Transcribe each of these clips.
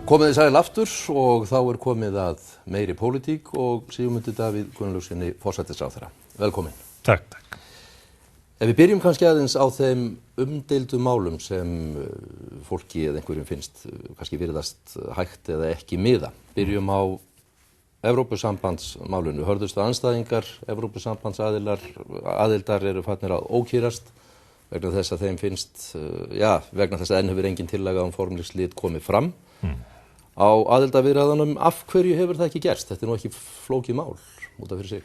Komið þið sæl aftur og þá komið að meiri pólitík og Sigmundur Davíð Gunnlaugssyni forsætisráðherra. Velkomin. Takk. Ef við byrjum kannski aðeins á þeim umdeildu málum sem fólki eða einhverjum finnst kannski virðast hægt eða ekki miða. Byrjum á Evrópusambandsmálinu. Hörðustu andstæðingar Evrópusambandsaðildar eru farnir að ókýrast vegna þess að þeim finnst, vegna þess að enn hefur engin tillaga formleg slit komið fram. Á aðildarviðræðunum, af hverju hefur það ekki gerst? Þetta nú ekki flókið mál út af fyrir sig.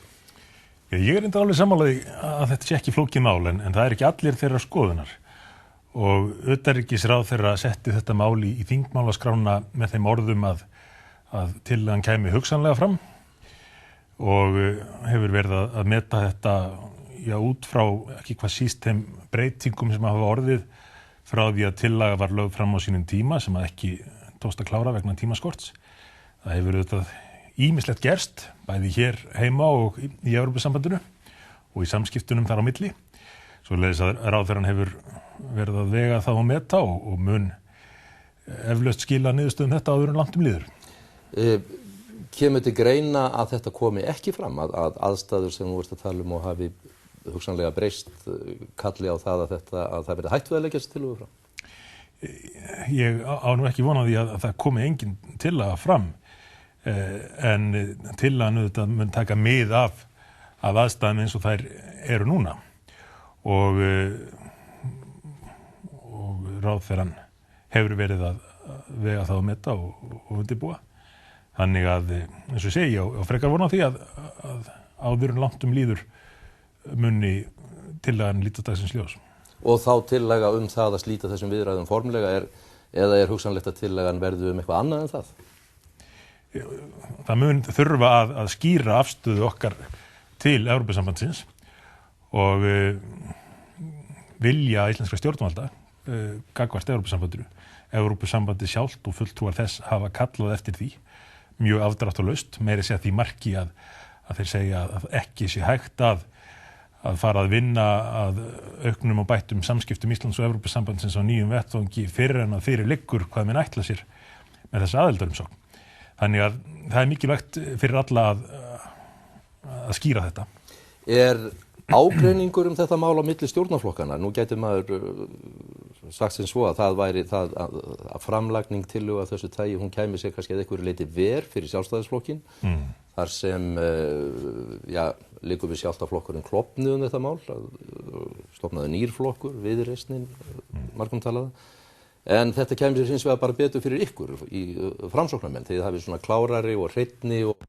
Ég reyndar alveg sammála að þetta sé ekki flókið mál, en það ekki allir þeirra skoðunar. Og utanríkisráðherra setti þetta mál í þingmálaskrána með þeim orðum að tillagan kæmi hugsanlega fram og hefur verið að meta þetta út frá ekki hvað síst þeim breytingum sem hafa orðið frá því að tillaga var lögð fram á sínum tíma sem að ekki tókst að klára vegna tímaskorts. Það hefur auðvitað ýmislegt gerst, bæði hér heima og í Evrópusambandinu og í samskiptunum þar á milli. Svoleiðis að ráðherrann hefur verið að vega það og meta og mun eflaust skila niðurstöðum þetta áður en langt líður. Kemur til greina að þetta komi ekki fram, að aðstæður sem þú ert að tala og hafi hugsanlega breyst kalli á það að það verði hætt við að leggja þessi tillögu fram? Ég á nú ekki von á því að það komi engin tillaga fram, en tillagan auðvitað mun taka mið af aðstæðum eins og þær eru núna og ráðherrann hefur verið að vega það og meta og undirbúa. Þannig að, eins og ég segi, og frekar von á því að áður en langt líður muni tillagan líta dagsins ljós. Og þá tillaga það að slíta þessum viðræðum formlega eða hugsanlegt að tillagan verði eitthvað annað en það? Það mun þurfa að skýra afstöðu okkar til Evrópusambandsins og vilja íslenskra stjórnvalda gagnvart Evrópusambandinu. Evrópusambandi sjálft og fulltrúar þess hafa kallað eftir því mjög afdráttalaust, meira segja því marki að þeir segja að ekki sé hægt að fara að vinna að auknum og bættum samskiptum Íslands og Evrópusambandsins á nýjum vettvangi fyrir en að fyrir liggur hvað menn ætla sér með þessa aðildarumsókn. Þannig að það mikilvægt fyrir alla að skýra þetta. Ágreiningur þetta mál á milli stjórnarflokkana? Nú gæti maður sagt sem svo að það væri það að framlagning tillögu af þessu tagi, hún kæmi sér kannski að einhverju leyti ver fyrir Sjálfstæðisflokkinn, þar sem liggur við Sjálfstæðisflokkurinn klofnuð þetta mál, stofnaði nýr flokkur, Viðreisnin, margum talaða. En þetta kæmi sér hins vegar bara betur fyrir ykkur í framsóknarmenn, því það hafi svona klárari og hreinni og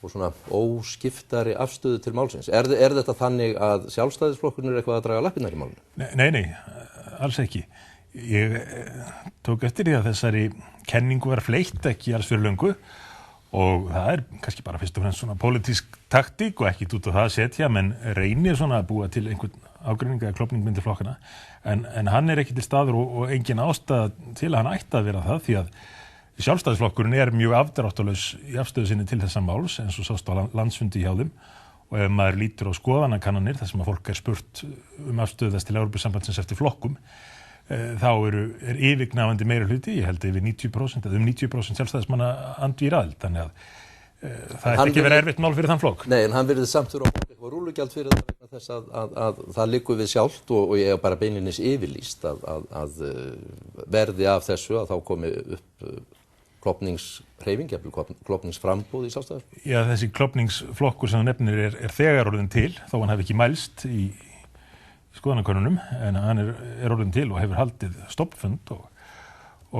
svona óskiptari afstöðu til málsins. Þetta þannig að Sjálfstæðisflokkurinn eitthvað að draga lappirnar í málinu? Nei, alls ekki. Ég tók eftir því að þessari kenningu var fleytt ekki alls fyrir löngu og það kannski bara fyrst og fremst svona pólitísk taktík og ekki út á það að setja, menn reynir svona að búa til einhvern ágreining eða klofning milli flokkana, en hann ekki til staður og engin ástæða til að hann ætti að vera það, því að Sjálfstæðisflokkurinn mjög afdráttalaus í afstöðu sinni til þessa máls eins og sást á landsfundi hjá þeim og ef maður lítur á skoðanakannanir þar sem að fólk spurt afstöðu þess til Evrópusambandsins eftir flokkum, þá yfirgnæfandi meiri hluti, ég held yfir 90% eða 90% sjálfstæðismanna andvígir aðild, þannig að það ekki verið erfitt mál fyrir þann flokk. Nei, en hann virðist samt fyrir eitthvað rúlugjald fyrir það vegna þess að það liggur við sjálft og ég bara beinlínis yfirlýst að verði af þessu að þá komi upp klofningshreyfing, klofningsframboð í Sjálfstæðisflokki? Já, þessi klofningsflokkur sem þú nefnir þegar orðinn til, þó hann hefði ekki mælst í skoðanakönnunum, en hann orðinn til og hefur haldið stofnfund og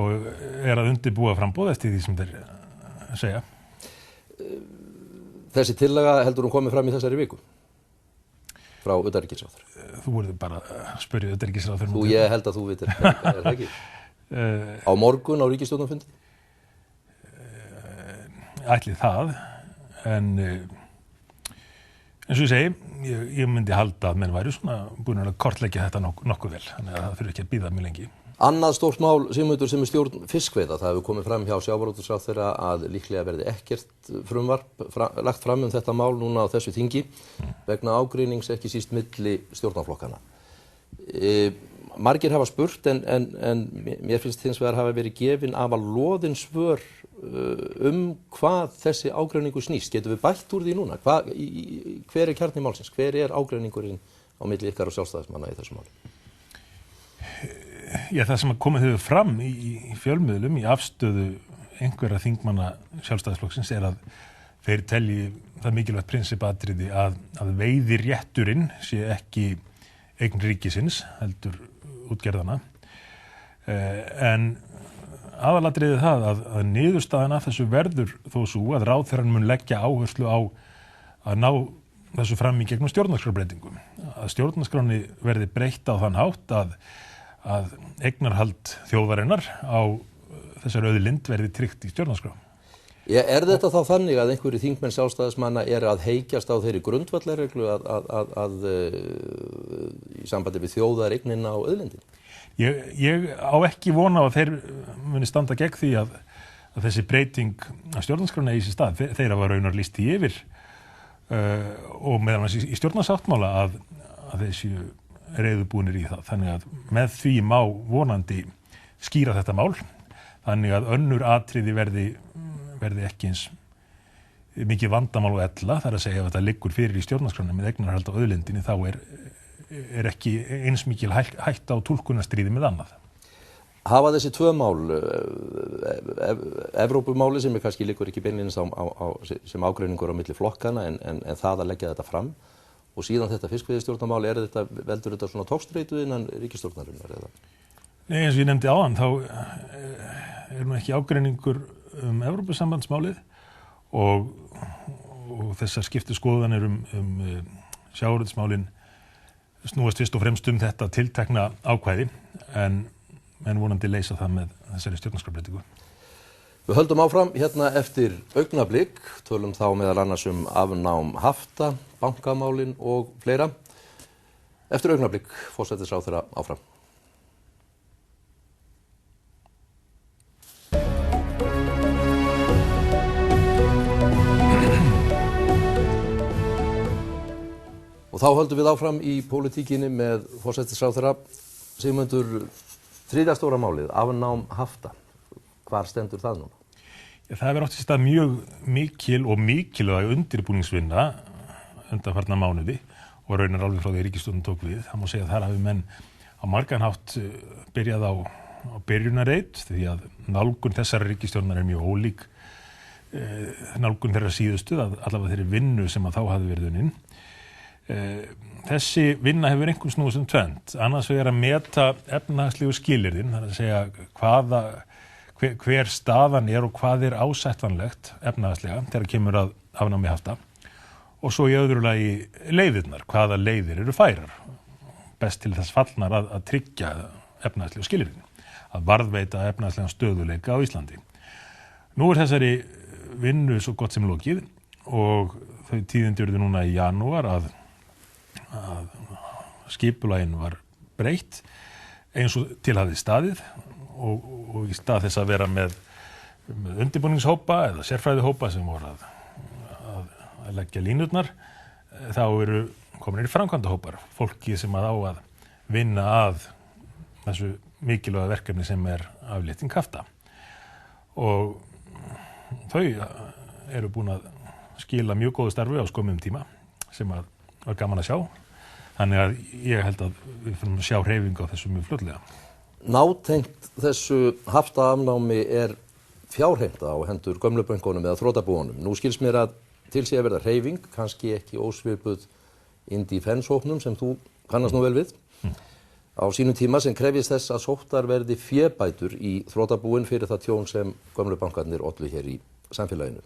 að undirbúa framboð eftir því sem þeir segja. Þessi tillaga heldur hún komið fram í þessari viku frá utanríkisráðherra? Þú voruð bara að spyrja utanríkisráðherra. Ég held að þú vitir, það ekki? Á morgun á ríkisstjórnarfundi? Ætli það, en eins og ég segi, ég myndi halda að menn væri svona búin að kortleggja þetta nokkuð vel, þannig að það þurfi ekki að bíða mjög lengi. Annað stórt mál, Sigmundur, sem stjórn fiskveiða, það hefur komið fram hjá sjávarútvegsráðherra að líklega verði ekkert frumvarp lagt fram þetta mál núna á þessu þingi vegna ágreinings ekki síst milli stjórnarflokkana. margir hafa spurt en mér finnst hins vegar hafa verið gefin afar loðin svör hvað þessi ágreiningur snýst. Getum við bætt úr því núna? Hver kjarni málsins? Hver ágreiningurinn á milli ykkar og sjálfstæðismanna í þessu máli? Já, það sem komið hefur fram í fjölmiðlum í afstöðu einhverra þingmanna sjálfstæðisflokksins að þeir telji það mikilvægt prinsippatriði að veiðirétturinn sé ekki eign ríkisins, heldur útgerðana. En aðalatriðið það að niðurstaðan af þessu verður þó svo að ráðherrann mun leggja áherslu á að ná þessu fram í gegnum stjórnarskrárbreytingum. Að stjórnarskránni verði breytt á þann hátt að eignarhald þjóðarinnar á þessari auðlind verði tryggt í stjórnarskrá. Þetta þá þannig að einhverju þingmenn sjálfstæðismanna að heykjast á þeirri grundvallarreglu að í sambandi við þjóðareignina á auðlindin? Ég á ekki vona að þeir muni standa gegn því að þessi breyting að stjórnarskrána eigi sér stað. Þeir hafa raunar lýst því yfir og meðal annars í stjórnarsáttmála að þeir séu reiðubúnir í það. Þannig að með því má vonandi skýra þetta mál, þannig að önnur atriði verði ekki eins mikið vandamál og ella, þar að segja ef þetta liggur fyrir í stjórnarskrána með eignarhald á auðlindinni, þá er ekki eins mikil hætta á túlkunarstríði með annað. Hafa þessi tvö mál, Evrópumáli sem kannski liggur ekki beinlínis sem ágreiningur á milli flokkana en það að leggja þetta fram og síðan þetta fiskveiðistjórnarmál, veldur þetta svona togstreitu innan ríkisstjórnarinnar eða? Nei, eins og ég nefndi áðan, þá nú ekki ágreiningur Evrópusambandsmálið og þessar skiptu skoðanir sjávarútvegsmálin snúast fyrst og fremst þetta tiltekna ákvæði en vonandi leysa það með þessari stjórnarskrárbreytingu. Við höldum áfram hérna eftir augnablik, tölum þá meðal annars afnám hafta, bankamálin og fleira. Eftir augnablik, forsætisráðherra áfram. Og þá höldum við áfram í pólitíkinni með forsætisráðherra. Sigmundur, þriðja stóra málið, afnám hafta. Hvar stendur það núna? Það hefur átt sér stað mjög mikil og mikilvæg undirbúningsvinna undanfarna mánuði og raunar alveg frá því ríkisstjórnin tók við. Það má segja að þar hafi menn á margan hátt byrjað á byrjunarreit því að nálgun þessara ríkisstjórnar mjög ólík nálgun þeirra síðustu, allavega þeirri vinnu sem þá hafði verið unnin. Þessi vinna hefur einhvers snúið tvennt. Annars vegar að meta efnahagslegu skilyrðin, það að segja hver staðan og hvað ásættanlegt efnahagslega þegar kemur að afnámi hafta og svo í öðru lagi leiðirnar, hvaða leiðir eru færar best til þess fallnar að tryggja efnahagslegu skilyrðin, að varðveita efnahagslegan stöðuleika á Íslandi. Nú þessari vinnu svo gott sem lokið og þau tíðindi urðu núna í janúar að skipulaginn var breytt eins og til hafði staðið og í stað þess að vera með undirbúningshópa eða sérfræðihópa sem voru að leggja línurnar, þá eru komin í framkvæmdahópar, fólki sem á að vinna að þessu mikilvæga verkefni sem aflétting hafta. Og þau eru búin að skila mjög góðu starfi á skömmum tíma sem var gaman að sjá. Þannig að ég held að við fyrir að sjá hreyfingu á þessu mjög fljótlega. Nátengt þessu haftaafnámi fjárheimta á hendur gömlu bönkunum eða þrotabúunum. Nú skilst mér að til sé að verða hreyfing, kannski ekki ósvipuð Indifens-hópnum sem þú kannast nú vel við. Á sínum tíma sem krefjist þess að sóttar verði fébætur í þrotabúin fyrir það tjón sem gömlu bankarnir ollu hér í samfélaginu.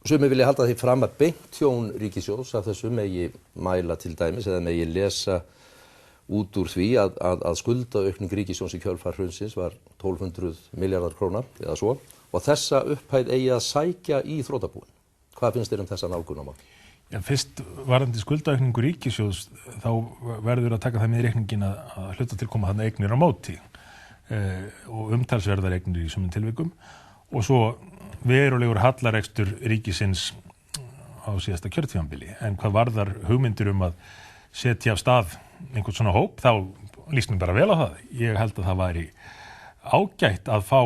Sumir vilja halda því fram að beint tjón ríkissjóðs af þessu megi mæla til dæmis eða megi lesa út úr því að skuldaaukning ríkissjóðs í kjölfar hrunsins var 1200 milljarðar króna eða svo og þessa upphæð eigi að sækja í þrotabúin. Hvað finnst þér þessa nálgun á mál? Fyrst varðandi skuldaaukningu ríkissjóðs þá verður að taka það með í reikningin að hluta til koma þarna eignir á móti og umtalsverðar eignir í sumum tilvikum og svo verulegur hallarekstur ríkisins á síðasta kjörtímabili. En hvað varðar hugmyndir að setja af stað einhvern svona hóp, þá líst mér bara vel á það. Ég held að það væri ágætt að fá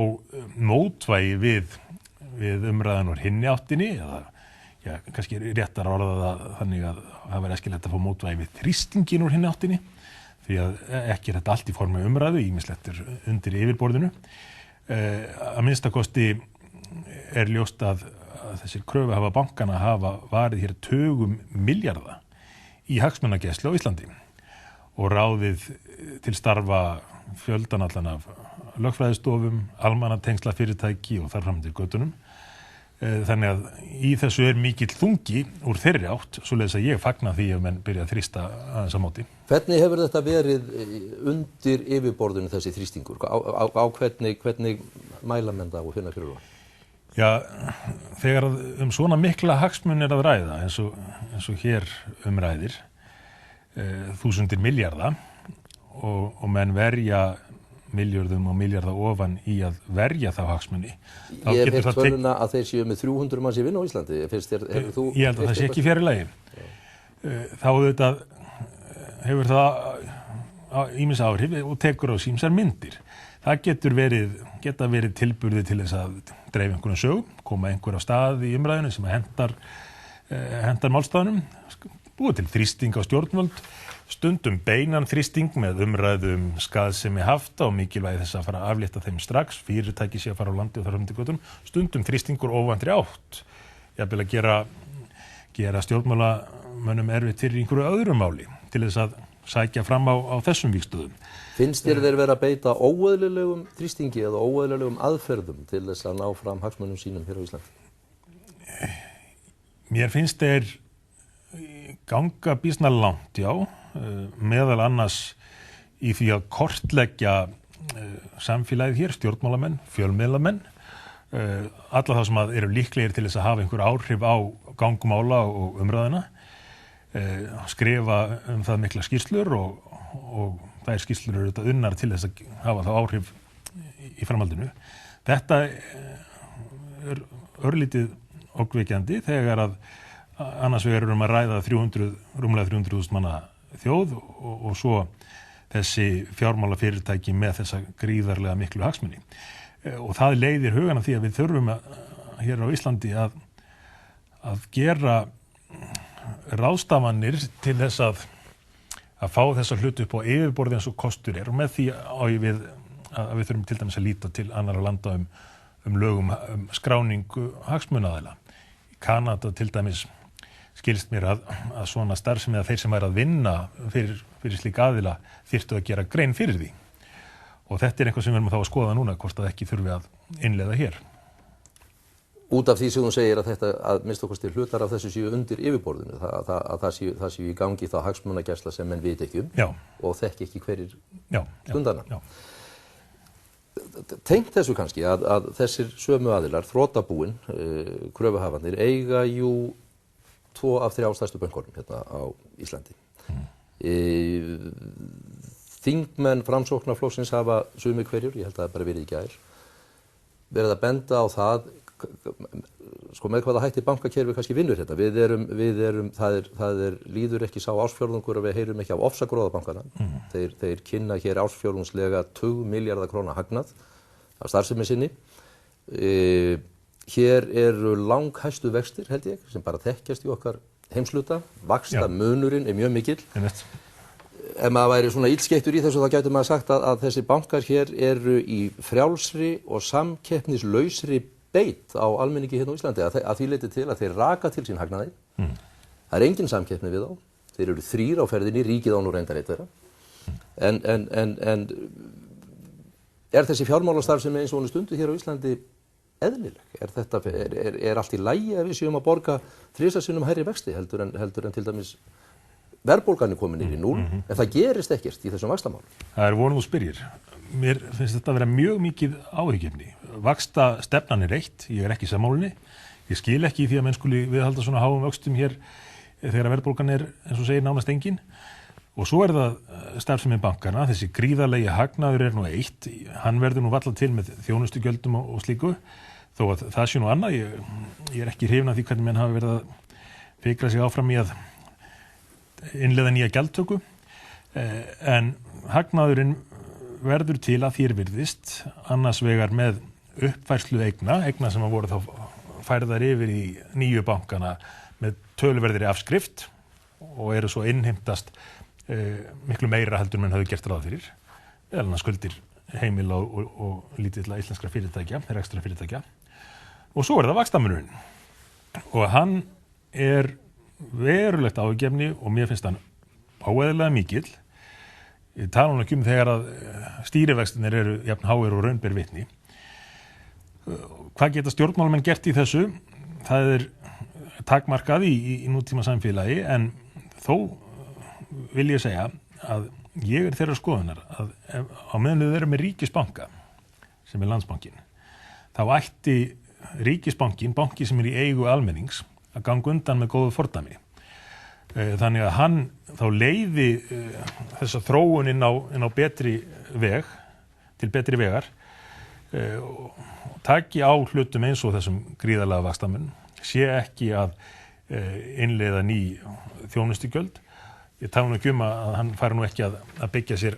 mótvægi við umræðan úr hinni áttinni, eða kannski réttar að orða það þannig að það væri æskilegt að fá mótvægi við þrýstingin úr hinni áttinni, því að ekki þetta allt í formi umræðu, ýmislegt undir yfirborðinu. Að minnstakosti ljóst að þessir kröfuhafa bankana hafa varið hér tugum milljarða í hagsmunagæslu á Íslandi og ráðið til starfa fjöldan allan af lögfræðistofum, almannatengsla fyrirtæki og þar fram til götunum. Þannig að í þessu mikill þungi úr þeirri átt, svoleiðis að ég fagna því ef menn byrja að þrýsta aðeins á móti. Hvernig hefur þetta verið undir yfirborðinu þessi þrýstingur? Á hvernig mæla menn það og finna fyrir það? Já, þegar svona mikla hagsmuni að ræða eins og hér ræðir, þúsundir milljarða og menn verja milljörðum og milljarða ofan í að verja þá hagsmuni. Ég hef heyrt töluna að þeir séu með 300 manns í vinnu á Íslandi. Ég held að það sé ekki fjarri lagi. Þá auðvitað hefur það ýmis áhrif og tekur á ýmsar myndir. Það geta verið tilburði til þess að dreifa einhvern sögum, koma einhver á stað í umræðinu sem hendar málstaðnum, búið til þrýsting á stjórnvöld, stundum beinan þrýsting með umræðum skaðsemi hafta og mikilvægi þess að fara að aflétta þeim strax, fyrirtæki sé að fara á landi og þar fram til götunum, stundum þrýstingur óvæntri átt, jafnvel að gera stjórnmálamönnum erfitt fyrir einhverju öðru máli til þess að sækja fram á þessum vígstöðum. Finnst þér þeir vera að beita óeðlilegum þrýstingi eða óeðlilegum aðferðum til þess að ná fram hagsmunum sínum hér á Íslandi? Mér finnst þeir ganga býsna langt, já, meðal annars í því að kortleggja samfélagið hér, stjórnmálamenn, fjölmiðlamenn, alla það sem eru líklegir til þess að hafa einhver áhrif á gangumála og umræðina, skrifa það mikla skýrslur og þær skýrslur eru þetta unnar til þess að hafa það áhrif í framhaldinu. Þetta örlítið ógnvekjandi þegar að annars vegar að ræða rúmlega 300.000 manna þjóð og svo þessi fjármálafyrirtæki með þessa gríðarlega miklu hagsmuni. Og það leiðir hugan af því að við þurfum hér á Íslandi að gera ráðstafanir til þess að fá þessa hluti upp á yfirborði eins og kostur og með því að við þurfum til dæmis að líta til annarra landa lögum skráningu hagsmunaaðila. Í Kanada til dæmis skilst mér að svona starfsemi að þeir sem að vinna fyrir slík aðila þyrftu að gera grein fyrir því. Og þetta eitthvað sem við erum þá að skoða núna, hvort að ekki þurfi að innleiða hér. Út af því sem þú segir að þetta, að minnst okkur hlutar af þessu séu undir yfirborðinu, það séu í gangi þá hagsmunagæsla sem menn veit ekki og þekki ekki hverjir stundana. Já. Tengt þessu kannski að þessir sömu aðilar, þrotabúin, kröfuhafarnir, eiga jú 2 af 3 stærstu bönkunum hérna á Íslandi. Þingmenn Framsóknarflokksins hafa sumir hverjur, ég held að það bara verið í gær, verið að benda á það, með hvaða hætti bankakerfi kannski vinnur hérna. Það líður ekki sá ársfjórðungur að við heyrum ekki af ofsagróða bankana. Þeir kynna hér ársfjórðungslega 20 milljarða króna hagnað af starfsemi sinni. Hér eru langhæstu vextir, held ég, sem bara þekkjast í okkar heimsluta. Vaxta munurinn mjög mikill. Ef maður væri svona illskeittur í þessu, þá gæti maður sagt að þessi bankar hér eru í frjálsri og samkeppnislausri beit á almenningi hérna á Íslandi, að því leyti til að þeir raka til sín hagnaði. Það engin samkeppni við þá. Þeir eru 3 á ferðinni, ríkið á nú reyndar eitt þeirra. En þessi fjármálastarfsemi eins og hún stundu hér á Íslandi eðlileg? Allt í lagi ef við séum að borga 3 sinnum hærri vexti heldur en til dæmis verðbólgan komin niður í 0, en það gerist ekkert í þessum vaxtamálum? Það vonum þú spyrjir. Mér finnst þetta að vera mjög mikið áhyggjuefni. Vaxtastefnan eitt, ég ekki sammálinni. Ég skil ekki í því að menn skuli viðhalda svona háum vöxtum hér þegar verðbólgan eins og segir nánast engin. Og svo það starfsemi bankana, þessi gríðarlegi hagnaður nú eitt, hann verður nú varla til með þjónustugjöldum og slíku, þó að það sé nú annað. Ég ekki hrifinn af því hvernig menn hafa verið að fikra sig áfram í að innleiða nýja gjaldtöku. En hagnaðurinn verður til að þér virðist annars vegar með uppfærslu eigna sem voru þá færðar yfir í nýju bankana með töluverðri afskrift og eru svo innheimtast miklu meira heldur en höfðu gert ráð fyrir, eða annars skuldir heimila og lítilla íslenskra fyrirtækja, rekstra fyrirtækja. Og svo það vaxtamunurinn. Og hann verulegt áhyggjuefni og mér finnst hann áeðlilega mikill. Ég tala nú ekki þegar að stýrivextirnir eru jafn háir og raun ber vitni. Hvað geta stjórnmálamenn gert í þessu? Það takmarkað í nútíma samfélagi, en þó vil ég segja að ég þeirra skoðunar að á meðan þau eru með ríkisbanka, sem Landsbankinn, þá ætti ríkisbankin, banki sem í eigu almennings, að ganga undan með góðu fordæmi. Þannig að hann þá leiði þessa þróun inn á betri veg, til betri vegar, og taki á hlutum eins og þessum gríðarlega vaxtamun, sé ekki að innleiða ný þjónustugjöld. Ég tala nú ekki að hann fari nú ekki að byggja sér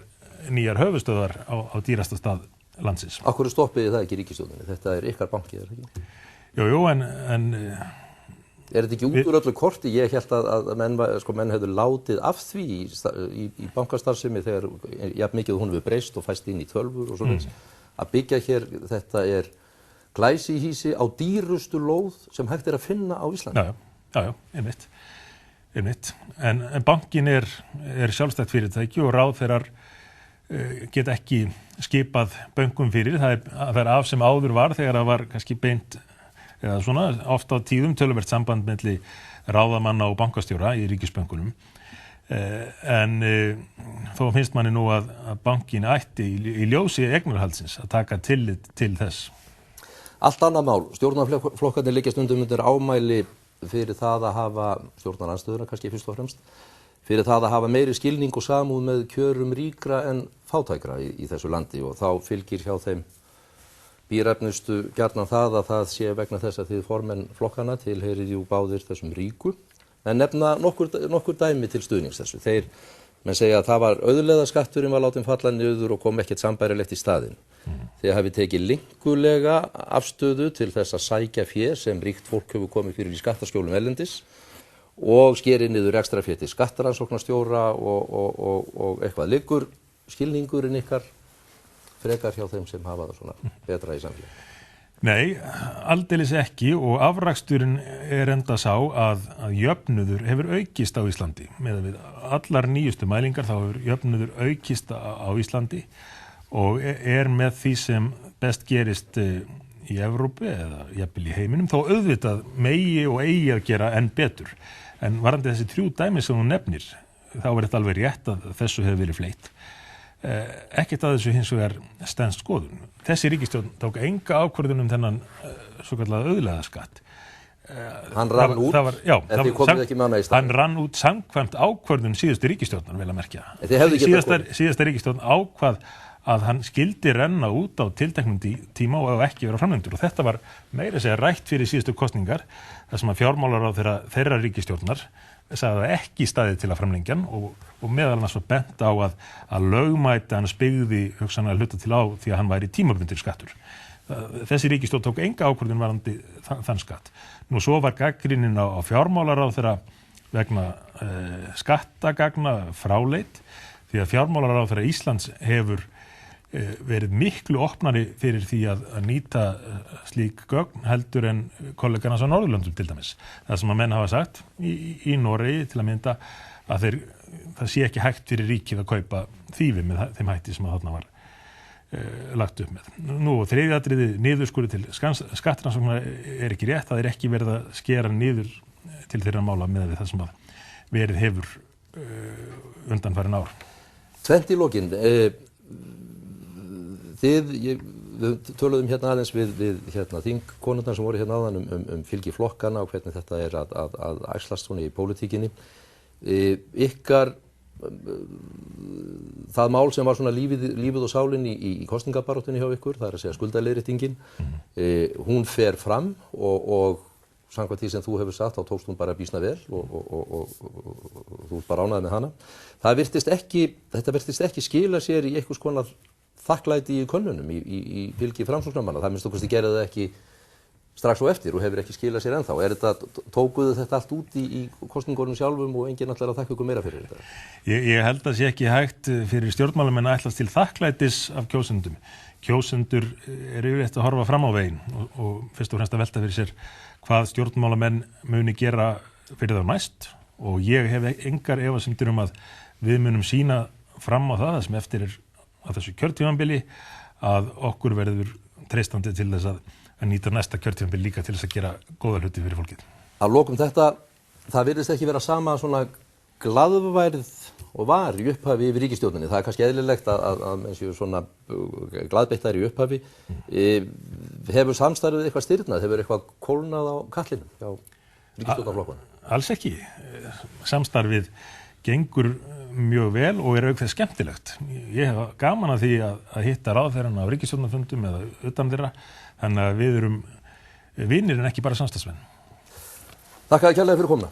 nýjar höfuðstöðvar á dýrasta stað landsins. Af hverju stoppiði það ekki ríkisstjórninni? Þetta ykkar banki, ekki? Jú, en þetta ekki út úr öllu korti? Ég hélt að menn hefðu látið af því í bankastarfsemi þegar jafn mikið hún hefur breyst og fæst inn í tölvur og svoleiðis. Að byggja hér, þetta glæsihýsi á dýrustu lóð sem hægt að finna á Íslandi. Já, einmitt. En bankin sjálfstætt fyrirtæki og ráðherrar geta ekki skipað bönkum fyrir. Það af sem áður var þegar það var kannski beint eða svona oft á tíðum töluvert samband milli ráðamanna og bankastjóra í ríkisbönkunum. En þó finnst manni nú að bankin ætti í ljósi eignarhaldsins að taka tillit til þess. Allt annað mál. Stjórnarflokkarnir liggja stundum undir ámæli fyrir það að hafa, stjórnarandstöðuna kannski fyrst og fremst, fyrir það að hafa meiri skilning og samúð með kjörum ríkra en fátækra í þessu landi, og þá fylgir hjá þeim bíræfnustu gjarnan það að það sé vegna þess að þið formenn flokkana tilheyrið jú báðir þessum ríku, en nefna nokkur dæmi til stuðnings þessu. Menn segja að það var auðlegðarskatturinn var látinn falla niður og kom ekkert sambærilegt í staðinn. Þið hafið tekið linkulega afstöðu til þess að sækja fé sem ríkt fólk hefur komið fyrir í skattaskjólum erlendis og skerið niður ekstra fé til skattrannsóknarstjóra og eitthvað. Liggur skilningurinn ykkar frekar hjá þeim sem hafa það svona betra í samfélagi? Nei, aldeilis ekki, og afraksturinn enda sá að jöfnuður hefur aukist á Íslandi. Með við allar nýjustu mælingar þá hefur jöfnuður aukist á Íslandi og með því sem best gerist í Evrópu eða jafnvel í heiminum, þó auðvitað megi og eigi að gera enn betur. En varandi þessi 3 dæmi sem hún nefnir, þá þetta alveg rétt að þessu hefur verið fleytt. Ekkert að þessu hins vegar stenst skoðun. Þessi ríkisstjórn tók enga ákvörðun þennan svokallaða auðlegðarskatt. Hann rann út, en þið komið ekki með hana í stað. Hann rann út samkvæmt ákvörðun síðustu ríkisstjórnar, vel að merkja. Síðasta ríkisstjórn ákvað að hann skildi renna út á tilteknum tíma og ekki vera framlengdur, og þetta var meira segja rætt fyrir síðustu kosningar, þar sem að fjármálaráð þeirra ríkisstjórnar sagði það ekki staðið til að framlengja og meðal annars var bent á að lögmæti hans byggði hugsanlega hluta til á því að hann væri tímabundinn skattur. Þessi ríkisstjórn tók enga ákvörðun varðandi þann skatt. Nú svo var gagnrýnin á fjármálaráðherra vegna skattagagna fráleit, því að fjármálaráðherra Íslands hefur verið miklu opnari fyrir því að nýta slík gögn heldur en kollegarnas á Norðurlöndum til dæmis. Það sem að menn hafa sagt í Noregi til að mynda að það sé ekki hægt fyrir ríkið að kaupa þýfi með þeim hætti sem að þarna var lagt upp með. Nú, þriðja atriði niðurskurði til skattrannsóknar ekki rétt, það ekki verið að skera niður til þeirra mála með það sem að verið hefur undanfarin ár. Tvennt í lokin. Við töluðum hérna aðeins við þingkonurnar sem voru hérna áðan fylgi flokkana og hvernig þetta að æxlast svona í pólitíkinni. Ykkar, það mál sem var svona lífið og sálin í kosningabaráttunni hjá ykkur, það að segja skuldaleiðréttingin, hún fer fram og samkvæmt því sem þú hefur sagt, þá tókst hún bara býsna vel og þú ert bara ánægð með hana. Þetta virtist ekki skila sér í einhvers konar þakklæti í könnunum, í fylgi Framsóknarmanna. Það minnst okkur gerði það ekki strax og eftir og hefur ekki skilað sér ennþá. Tókuðu þetta allt út í kosningunum sjálfum og enginn ætlar að þakka ykkur meira fyrir þetta? Ég held að sé ekki hægt fyrir stjórnmálamenn að ætlast til þakklætis af kjósendum. Kjósendur eru yfirleitt að horfa fram á veginn og fyrst og fremst að velta fyrir sér hvað stjórnmálamenn muni gera fyrir þá næst og ég hef engar efasemdir að við munum sýna fram á það sem eftir að þessu kjörtímabili að okkur verður treystandi til þess að nýta næsta kjörtímabil líka til þess að gera góða hluti fyrir fólkið. Að lokum þetta, það virðist ekki vera sama svona glaðværð og var í upphafi yfir ríkisstjórninni. Það kannski eðlilegt að eins og svona glaðbeittar í upphafi. Hefur samstarfið eitthvað stirnað? Hefur eitthvað kólnað á katlinum hjá ríkisstjórnarflokkunum? Alls ekki. Samstarfið gengur mjög vel og auk þess skemmtilegt. Ég hef gaman að því að hitta ráðherrana á ríkisstjórnarfundum eða utan þeirra. Þannig að við erum vinir en ekki bara samstarfsmenn. Þakka þér kærlega fyrir komuna.